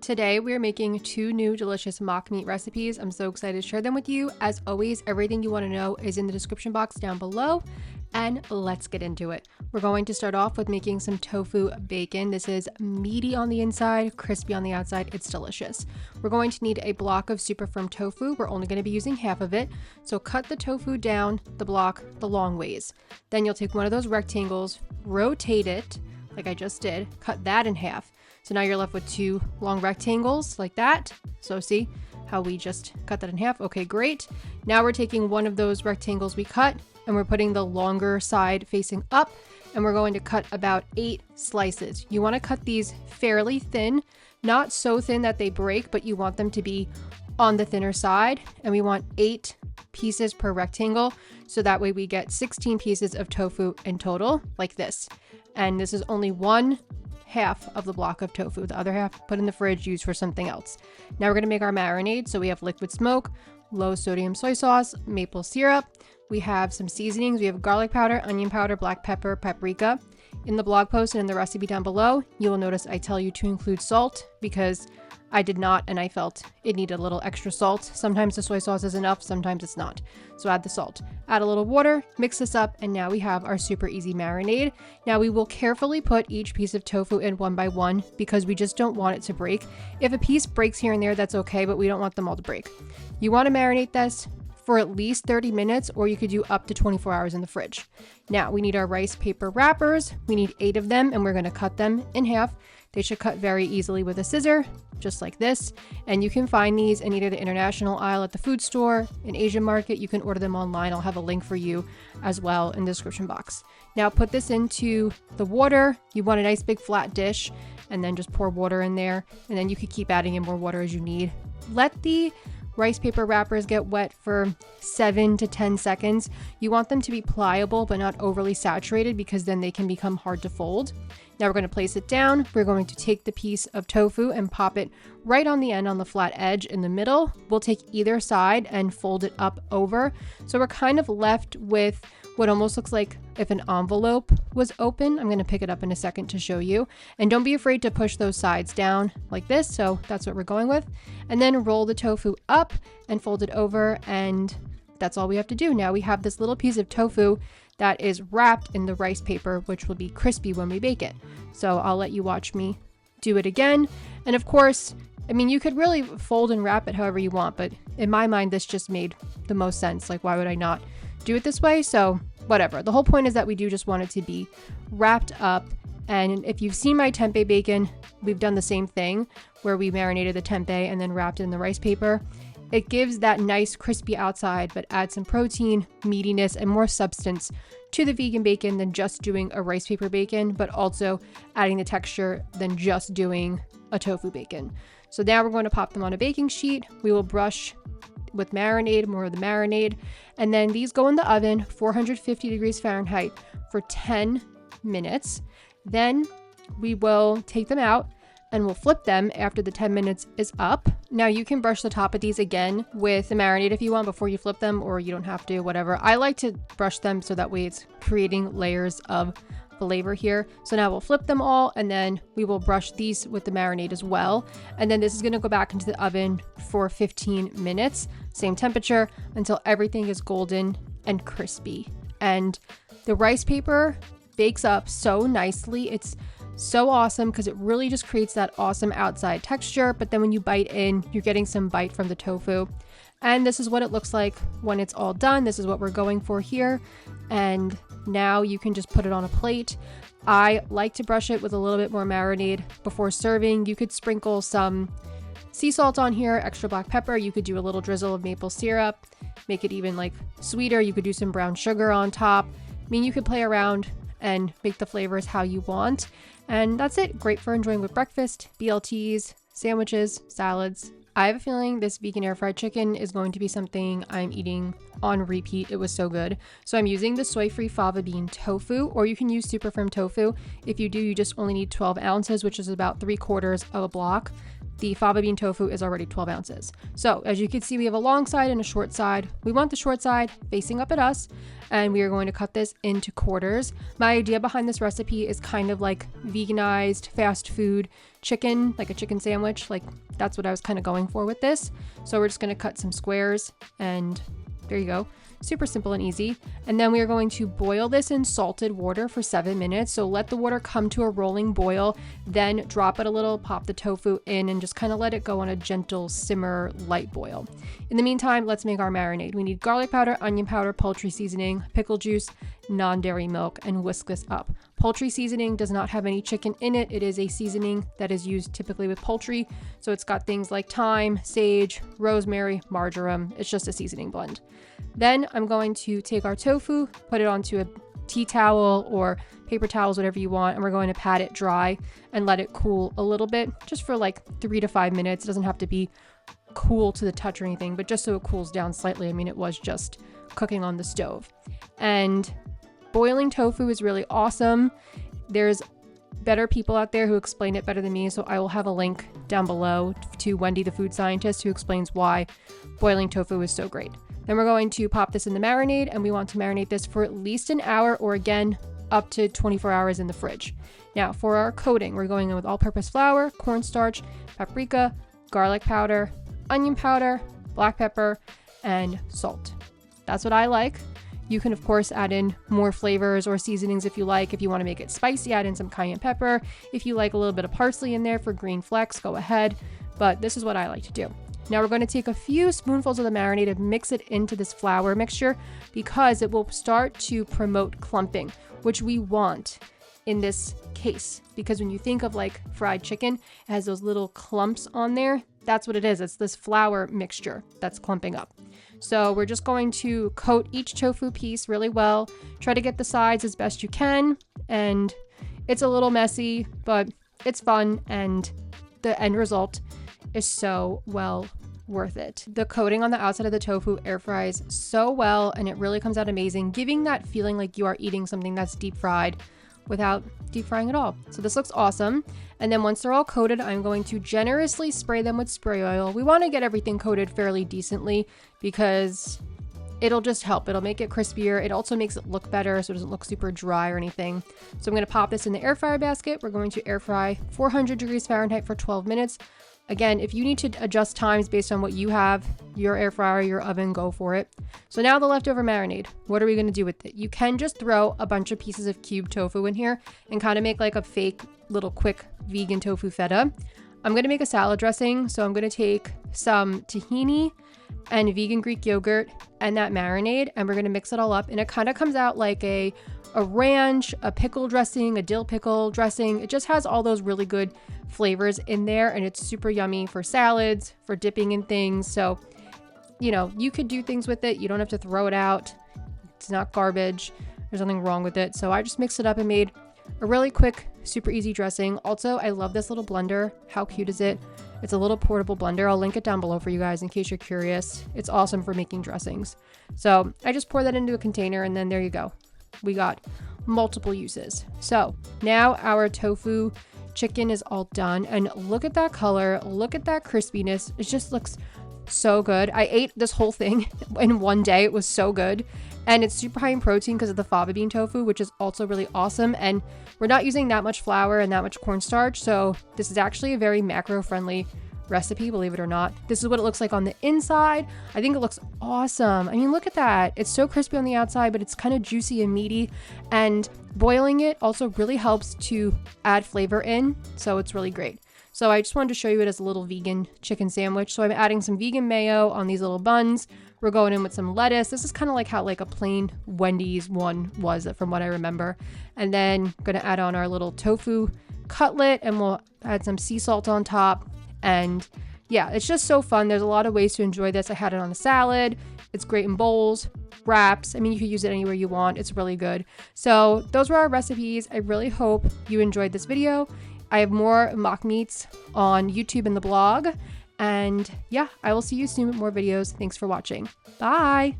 Today we are making 2 new delicious mock meat recipes. I'm so excited to share them with you. As always, everything you want to know is in the description box down below. And let's get into it. We're going to start off with making some tofu bacon. This is meaty on the inside, crispy on the outside. It's delicious. We're going to need a block of super firm tofu. We're only going to be using half of it. So cut the tofu down the block the long ways. Then you'll take one of those rectangles, rotate it like I just did, cut that in half. So now you're left with 2 long rectangles like that. So see how we just cut that in half? Okay, great. Now we're taking one of those rectangles we cut and we're putting the longer side facing up, and we're going to cut about 8 slices. You want to cut these fairly thin, not so thin that they break, but you want them to be on the thinner side, and we want 8 pieces per rectangle, so that way we get 16 pieces of tofu in total, like this. And this is only 1/2 of the block of tofu. The other half put in the fridge, used for something else. Now we're going to make our marinade. So we have liquid smoke, low sodium soy sauce, maple syrup. We have some seasonings. We have garlic powder, onion powder, black pepper, paprika. In the blog post and in the recipe down below, you will notice I tell you to include salt because I did not, and I felt it needed a little extra salt. Sometimes the soy sauce is enough, sometimes it's not. So add the salt. Add a little water, mix this up, and now we have our super easy marinade. Now we will carefully put each piece of tofu in one by one because we just don't want it to break. If a piece breaks here and there, that's okay, but we don't want them all to break. You want to marinate this for at least 30 minutes, or you could do up to 24 hours in the fridge. Now we need our rice paper wrappers. We need 8 of them, and we're going to cut them in half. They should cut very easily with a scissor, just like this. And you can find these in either the international aisle at the food store, an Asian market. You can order them online. I'll have a link for you as well in the description box. Now put this into the water. You want a nice big flat dish, and then just pour water in there. And then you could keep adding in more water as you need. Let the rice paper wrappers get wet for 7 to 10 seconds. You want them to be pliable but not overly saturated because then they can become hard to fold. Now we're going to place it down. We're going to take the piece of tofu and pop it right on the end on the flat edge in the middle. We'll take either side and fold it up over. So we're kind of left with what almost looks like if an envelope was open. I'm going to pick it up in a second to show you. And don't be afraid to push those sides down like this. So that's what we're going with. And then roll the tofu up and fold it over, and that's all we have to do. Now we have this little piece of tofu that is wrapped in the rice paper, which will be crispy when we bake it. So I'll let you watch me do it again. And of course, I mean, you could really fold and wrap it however you want, but in my mind, this just made the most sense. Like, why would I not do it this way? So whatever. The whole point is that we do just want it to be wrapped up. And if you've seen my tempeh bacon, we've done the same thing where we marinated the tempeh and then wrapped it in the rice paper. It gives that nice crispy outside, but adds some protein, meatiness, and more substance to the vegan bacon than just doing a rice paper bacon, but also adding the texture than just doing a tofu bacon. So now we're going to pop them on a baking sheet. We will brush with marinade, more of the marinade, and then these go in the oven, 450 degrees Fahrenheit for 10 minutes. Then we will take them out and we'll flip them after the 10 minutes is up. Now you can brush the top of these again with the marinade if you want before you flip them, or you don't have to, whatever. I like to brush them so that way it's creating layers of flavor here. So now we'll flip them all, and then we will brush these with the marinade as well. And then this is gonna go back into the oven for 15 minutes, same temperature, until everything is golden and crispy. And the rice paper bakes up so nicely. It's so awesome because it really just creates that awesome outside texture, but then when you bite in, you're getting some bite from the tofu. And this is what it looks like when it's all done. This is what we're going for here. And now you can just put it on a plate. I like to brush it with a little bit more marinade before serving. You could sprinkle some sea salt on here, extra black pepper. You could do a little drizzle of maple syrup, make it even like sweeter. You could do some brown sugar on top. I mean, you could play around and make the flavors how you want. And that's it. Great for enjoying with breakfast, BLTs, sandwiches, salads. I have a feeling this vegan air fried chicken is going to be something I'm eating on repeat. It was so good. So I'm using the soy-free fava bean tofu, or you can use super firm tofu. If you do, you just only need 12 ounces, which is about 3/4 of a block. the fava bean tofu is already 12 ounces. So as you can see, we have a long side and a short side. We want the short side facing up at us, and we are going to cut this into quarters. My idea behind this recipe is kind of like veganized fast food chicken, like a chicken sandwich. Like that's what I was kind of going for with this. So we're just going to cut some squares, and there you go. Super simple and easy. And then we are going to boil this in salted water for 7 minutes. So let the water come to a rolling boil, then drop it a little, pop the tofu in, and just kind of let it go on a gentle simmer, light boil. In the meantime, let's make our marinade. We need garlic powder, onion powder, poultry seasoning, pickle juice, non-dairy milk, and whisk this up. Poultry seasoning does not have any chicken in it. It is a seasoning that is used typically with poultry. So it's got things like thyme, sage, rosemary, marjoram. It's just a seasoning blend. Then I'm going to take our tofu, put it onto a tea towel or paper towels, whatever you want, and we're going to pat it dry and let it cool a little bit, just for like 3 to 5 minutes. It doesn't have to be cool to the touch or anything, but just so it cools down slightly. I mean, it was just cooking on the stove. And boiling tofu is really awesome. There's better people out there who explain it better than me, so I will have a link down below to Wendy the food scientist, who explains why boiling tofu is so great. Then we're going to pop this in the marinade, and we want to marinate this for at least an hour, or again up to 24 hours in the fridge. Now for our coating, we're going in with all-purpose flour, cornstarch, paprika, garlic powder, onion powder, black pepper, and salt. That's what I like. You can of course add in more flavors or seasonings if you like. If you want to make it spicy, add in some cayenne pepper. If you like a little bit of parsley in there for green flecks, go ahead. But this is what I like to do. Now we're going to take a few spoonfuls of the marinade and mix it into this flour mixture, because it will start to promote clumping, which we want in this case. Because when you think of like fried chicken, it has those little clumps on there. That's what it is. It's this flour mixture that's clumping up. So we're just going to coat each tofu piece really well. Try to get the sides as best you can. And it's a little messy, but it's fun. And the end result is so well worth it. The coating on the outside of the tofu air fries so well, and it really comes out amazing, giving that feeling like you are eating something that's deep fried without deep frying at all. So this looks awesome. And then once they're all coated, I'm going to generously spray them with spray oil. We want to get everything coated fairly decently, because it'll just help. It'll make it crispier. It also makes it look better, so it doesn't look super dry or anything. So I'm going to pop this in the air fryer basket. We're going to air fry 400 degrees Fahrenheit for 12 minutes. Again, if you need to adjust times based on what you have, your air fryer, your oven, go for it. So now the leftover marinade, what are we going to do with it? You can just throw a bunch of pieces of cubed tofu in here and kind of make like a fake little quick vegan tofu feta. I'm going to make a salad dressing. So I'm going to take some tahini and vegan Greek yogurt and that marinade, and we're going to mix it all up. And it kind of comes out like a ranch, a pickle dressing, a dill pickle dressing. It just has all those really good flavors in there, and it's super yummy for salads, for dipping in things. So, you know, you could do things with it. You don't have to throw it out. It's not garbage. There's nothing wrong with it. So I just mixed it up and made a really quick, super easy dressing. Also, I love this little blender. How cute is it? It's a little portable blender. I'll link it down below for you guys in case you're curious. It's awesome for making dressings. So I just pour that into a container, and then there you go. We got multiple uses. So now our tofu chicken is all done, and look at that color. Look at that crispiness. It just looks so good. I ate this whole thing in one day. It was so good. And it's super high in protein because of the fava bean tofu, which is also really awesome. And we're not using that much flour and that much cornstarch. So this is actually a very macro-friendly recipe, believe it or not. This is what it looks like on the inside. I think it looks awesome. I mean, look at that. It's so crispy on the outside, but it's kind of juicy and meaty. And boiling it also really helps to add flavor in. So it's really great. So I just wanted to show you it as a little vegan chicken sandwich. So I'm adding some vegan mayo on these little buns. We're going in with some lettuce. This is kind of like how like a plain Wendy's one was from what I remember. And then going to add on our little tofu cutlet, and we'll add some sea salt on top. And yeah, it's just so fun. There's a lot of ways to enjoy this. I had it on a salad. It's great in bowls, wraps. I mean, you could use it anywhere you want. It's really good. So those were our recipes. I really hope you enjoyed this video. I have more Mockmeats on YouTube and the blog. And yeah, I will see you soon with more videos. Thanks for watching. Bye.